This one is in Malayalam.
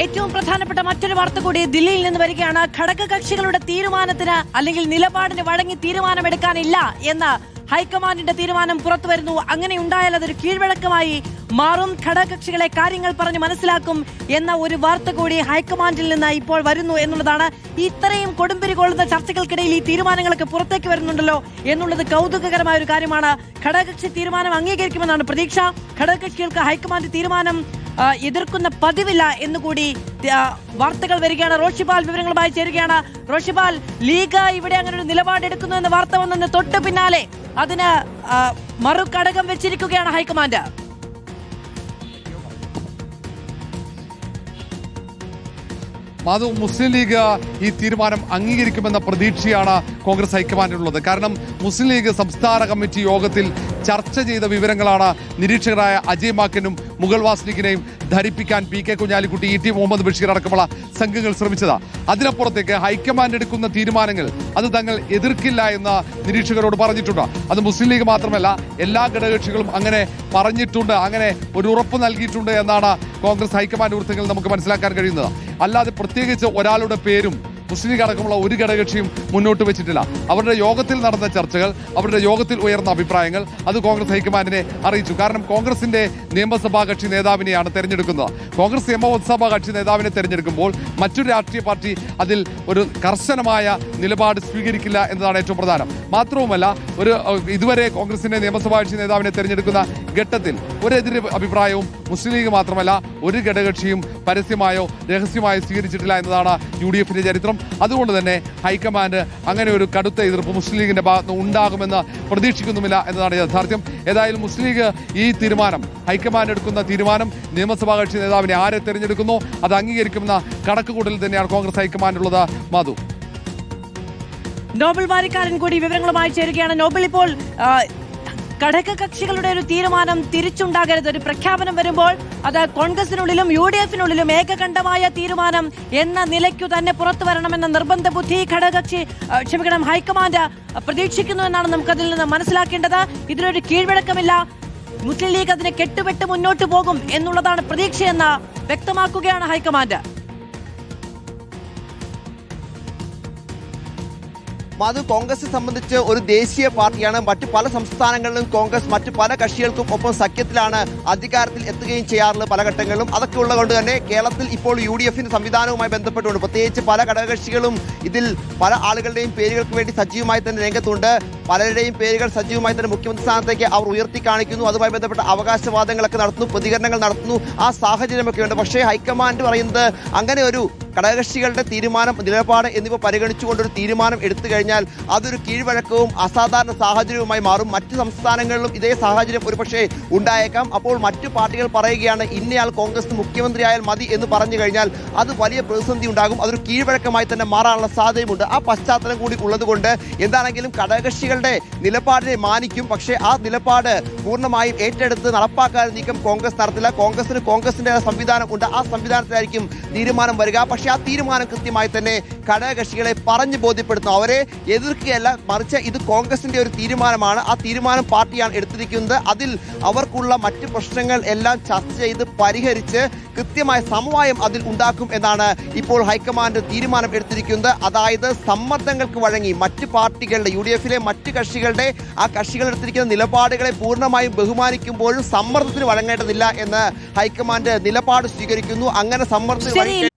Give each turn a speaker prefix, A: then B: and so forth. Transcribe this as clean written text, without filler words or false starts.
A: ഏറ്റവും പ്രധാനപ്പെട്ട മറ്റൊരു വാർത്ത കൂടി ദില്ലിയിൽ നിന്ന് വരികയാണ്. ഘടകകക്ഷികളുടെ തീരുമാനത്തിന് അല്ലെങ്കിൽ നിലപാടിന് വഴങ്ങി തീരുമാനമെടുക്കാനില്ല എന്ന ഹൈക്കമാൻഡിന്റെ തീരുമാനം പുറത്തു വരുന്നു. അങ്ങനെ ഉണ്ടായാൽ അതൊരു കീഴ്വഴക്കമായി മാറും. ഘടകകക്ഷികളെ കാര്യങ്ങൾ പറഞ്ഞ് മനസ്സിലാക്കും എന്ന ഒരു വാർത്ത കൂടി ഹൈക്കമാൻഡിൽ നിന്ന് ഇപ്പോൾ വരുന്നു എന്നുള്ളതാണ്. ഇത്രയും കൊടുമ്പിരി കൊള്ളുന്ന ചർച്ചകൾക്കിടയിൽ ഈ തീരുമാനങ്ങളൊക്കെ പുറത്തേക്ക് വരുന്നുണ്ടല്ലോ എന്നുള്ളത് കൗതുകകരമായ ഒരു കാര്യമാണ്. ഘടകകക്ഷി തീരുമാനം അംഗീകരിക്കുമെന്നാണ് പ്രതീക്ഷ. ഘടകകക്ഷികൾക്ക് ഹൈക്കമാൻഡ് തീരുമാനം എതിർക്കുന്ന പതിവില്ല എന്നുകൂടി വാർത്തകൾ വരികയാണ്. റോഷിപാൽ വിവരങ്ങളുമായി ചേരുകയാണ്. റോഷിപാൽ, ലീഗ് ഇവിടെ അങ്ങനെ ഒരു നിലപാടെടുക്കുന്നു എന്ന വാർത്ത വന്നതിന് തൊട്ട് പിന്നാലെ അതിന് മറുകടകം വെച്ചിരിക്കുകയാണ് ഹൈക്കമാൻഡ്.
B: മാധു, മുസ്ലിം ലീഗ് ഈ തീരുമാനം അംഗീകരിക്കുമെന്ന പ്രതീക്ഷയാണ് കോൺഗ്രസ് ഹൈക്കമാൻഡിനുള്ളത്. കാരണം മുസ്ലിം ലീഗ് സംസ്ഥാന കമ്മിറ്റി യോഗത്തിൽ ചർച്ച ചെയ്ത വിവരങ്ങളാണ് നിരീക്ഷകരായ അജയ് മാക്കനും മുഗൾ വാസ്നിക്കിനെയും ധരിപ്പിക്കാൻ P K Kunhalikutty, E T Muhammad Basheer അടക്കമുള്ള സംഘങ്ങൾ ശ്രമിച്ചത്. അതിനപ്പുറത്തേക്ക് ഹൈക്കമാൻഡ് എടുക്കുന്ന തീരുമാനങ്ങൾ അത് തങ്ങൾ എതിർക്കില്ല എന്ന് നിരീക്ഷകരോട് പറഞ്ഞിട്ടുണ്ട്. അത് മുസ്ലിം ലീഗ് മാത്രമല്ല, എല്ലാ ഘടകകക്ഷികളും അങ്ങനെ പറഞ്ഞിട്ടുണ്ട്, അങ്ങനെ ഒരു ഉറപ്പ് നൽകിയിട്ടുണ്ട് എന്നാണ് കോൺഗ്രസ് ഹൈക്കമാൻഡ് വൃത്തങ്ങളിൽ നമുക്ക് മനസ്സിലാക്കാൻ കഴിയുന്നത്. അല്ലാതെ പ്രത്യേകിച്ച് ഒരാളുടെ പേരും മുസ്ലിം ലീഗ് അടക്കമുള്ള ഒരു ഘടകകക്ഷിയും മുന്നോട്ട് വെച്ചിട്ടില്ല. അവരുടെ യോഗത്തിൽ നടന്ന ചർച്ചകൾ, അവരുടെ യോഗത്തിൽ ഉയർന്ന അഭിപ്രായങ്ങൾ അത് കോൺഗ്രസ് ഹൈക്കമാൻഡിനെ അറിയിച്ചു. കാരണം കോൺഗ്രസിന്റെ നിയമസഭാ കക്ഷി നേതാവിനെയാണ് തെരഞ്ഞെടുക്കുന്നത്. കോൺഗ്രസ് നിയമസഭാ കക്ഷി നേതാവിനെ തെരഞ്ഞെടുക്കുമ്പോൾ മറ്റൊരു രാഷ്ട്രീയ പാർട്ടി അതിൽ ഒരു കർശനമായ നിലപാട് സ്വീകരിക്കില്ല എന്നതാണ് ഏറ്റവും പ്രധാനം. മാത്രവുമല്ല, ഇതുവരെ കോൺഗ്രസിന്റെ നിയമസഭാ കക്ഷി നേതാവിനെ തെരഞ്ഞെടുക്കുന്ന ഘട്ടത്തിൽ ഒരെതിരെ അഭിപ്രായവും മുസ്ലിം ലീഗ് മാത്രമല്ല ഒരു ഘടകകക്ഷിയും പരസ്യമായോ രഹസ്യമായോ സ്വീകരിച്ചിട്ടില്ല എന്നതാണ് UDFന്റെ ചരിത്രം. അതുകൊണ്ട് തന്നെ ഹൈക്കമാൻഡ് അങ്ങനെ ഒരു കടുത്ത എതിർപ്പ് മുസ്ലിം ലീഗിന്റെ ഭാഗത്ത് ഉണ്ടാകുമെന്ന് പ്രതീക്ഷിക്കുന്നുമില്ല എന്നതാണ് യാഥാർത്ഥ്യം. ഏതായാലും മുസ്ലിം ലീഗ് ഈ തീരുമാനം, ഹൈക്കമാൻഡ് എടുക്കുന്ന തീരുമാനം, നിയമസഭാ കക്ഷി നേതാവിനെ ആരെ തെരഞ്ഞെടുക്കുന്നു അത് അംഗീകരിക്കുമെന്ന കണക്കുകൂട്ടൽ തന്നെയാണ് കോൺഗ്രസ് ഹൈക്കമാൻഡിലുള്ളത്. മാധു,
A: നോബൽ വാരിക്കാരൻ കൂടി വിവരങ്ങളുമായി ചേരുകയാണ്. നോബൽ, ഇപ്പോൾ ഘടകകക്ഷികളുടെ ഒരു തീരുമാനം തിരിച്ചുണ്ടാകരുത്. ഒരു പ്രഖ്യാപനം വരുമ്പോൾ അത് കോൺഗ്രസിനുള്ളിലും UDFനുള്ളിലും ഏകകണ്ഠമായ തീരുമാനം എന്ന നിലയ്ക്കു തന്നെ പുറത്തു വരണമെന്ന നിർബന്ധ ബുദ്ധി ഹൈക്കമാൻഡ് പ്രതീക്ഷിക്കുന്നു എന്നാണ് നമുക്കതിൽ നിന്ന് മനസ്സിലാക്കേണ്ടത്. ഇതിനൊരു കീഴ്വഴക്കമില്ല. മുസ്ലിം ലീഗ് അതിനെ കെട്ടുപെട്ട് മുന്നോട്ട് പോകും എന്നുള്ളതാണ് പ്രതീക്ഷയെന്ന് വ്യക്തമാക്കുകയാണ് ഹൈക്കമാൻഡ്.
C: മാധു, കോൺഗ്രസിനെ സംബന്ധിച്ച് ഒരു ദേശീയ പാർട്ടിയാണ്. മറ്റു പല സംസ്ഥാനങ്ങളിലും കോൺഗ്രസ് മറ്റു പല കക്ഷികൾക്കും ഒപ്പം സഖ്യത്തിലാണ് അധികാരത്തിൽ എത്തുകയും ചെയ്യാറുള്ളത് പല ഘട്ടങ്ങളിലും. അതൊക്കെ ഉള്ളതുകൊണ്ട് തന്നെ കേരളത്തിൽ ഇപ്പോൾ UDFന്റെ സംവിധാനവുമായി ബന്ധപ്പെട്ടുകൊണ്ട് പ്രത്യേകിച്ച് പല ഘടകകക്ഷികളും ഇതിൽ പല ആളുകളുടെയും പേരുകൾക്ക് വേണ്ടി സജീവമായി തന്നെ രംഗത്തുണ്ട്. പലരുടെയും പേരുകൾ സജീവമായി തന്നെ മുഖ്യമന്ത്രി സ്ഥാനത്തേക്ക് അവർ ഉയർത്തി കാണിക്കുന്നു. അതുമായി ബന്ധപ്പെട്ട അവകാശവാദങ്ങളൊക്കെ നടത്തുന്നു, പ്രതികരണങ്ങൾ നടത്തുന്നു. ആ സാഹചര്യമൊക്കെ ഉണ്ട്. പക്ഷേ ഹൈക്കമാൻഡ് പറയുന്നത് അങ്ങനെ ഒരു ഘടകകക്ഷികളുടെ തീരുമാനം, നിലപാട് എന്നിവ പരിഗണിച്ചുകൊണ്ടൊരു തീരുമാനം എടുത്തു കഴിഞ്ഞാൽ അതൊരു കീഴ്വഴക്കവും അസാധാരണ സാഹചര്യവുമായി മാറും. മറ്റ് സംസ്ഥാനങ്ങളിലും ഇതേ സാഹചര്യം ഒരുപക്ഷെ ഉണ്ടായേക്കാം. അപ്പോൾ മറ്റു പാർട്ടികൾ പറയുകയാണ് ഇന്നയാൾ കോൺഗ്രസ് മുഖ്യമന്ത്രിയായാൽ മതി എന്ന് പറഞ്ഞു കഴിഞ്ഞാൽ അത് വലിയ പ്രതിസന്ധി ഉണ്ടാകും. അതൊരു കീഴ്വഴക്കമായി തന്നെ മാറാനുള്ള സാധ്യതയുമുണ്ട്. ആ പശ്ചാത്തലം കൂടി ഉള്ളതുകൊണ്ട് എന്താണെങ്കിലും ഘടകകക്ഷികളുടെ നിലപാടിനെ മാനിക്കും. പക്ഷേ ആ നിലപാട് പൂർണ്ണമായും ഏറ്റെടുത്ത് നടപ്പാക്കാൻ നീക്കം കോൺഗ്രസ് നടത്തില്ല. കോൺഗ്രസിന്റെ സംവിധാനം ഉണ്ട്. ആ സംവിധാനത്തിലായിരിക്കും തീരുമാനം വരിക. പക്ഷേ ആ തീരുമാനം കൃത്യമായി തന്നെ ഘടകകക്ഷികളെ പറഞ്ഞു ബോധ്യപ്പെടുത്തുന്നു. അവരെ എതിർക്കുകയല്ല, മറിച്ച് ഇത് കോൺഗ്രസിന്റെ ഒരു തീരുമാനമാണ്. ആ തീരുമാനം പാർട്ടിയാണ് എടുത്തിരിക്കുന്നത്. അതിൽ അവർക്കുള്ള മറ്റ് പ്രശ്നങ്ങൾ എല്ലാം ചർച്ച ചെയ്ത് പരിഹരിച്ച് കൃത്യമായ സമവായം അതിൽ ഉണ്ടാക്കും എന്നാണ് ഇപ്പോൾ ഹൈക്കമാൻഡ് തീരുമാനം എടുത്തിരിക്കുന്നത്. അതായത് സമ്മർദ്ദങ്ങൾക്ക് വഴങ്ങി മറ്റ് പാർട്ടികളുടെ UDFലെ മറ്റ് കക്ഷികളുടെ ആ കക്ഷികൾ എടുത്തിരിക്കുന്ന നിലപാടുകളെ പൂർണ്ണമായും ബഹുമാനിക്കുമ്പോഴും സമ്മർദ്ദത്തിന് വഴങ്ങേണ്ടതില്ല എന്ന് ഹൈക്കമാൻഡ് നിലപാട് സ്വീകരിക്കുന്നു. അങ്ങനെ സമ്മർദ്ദത്തിന്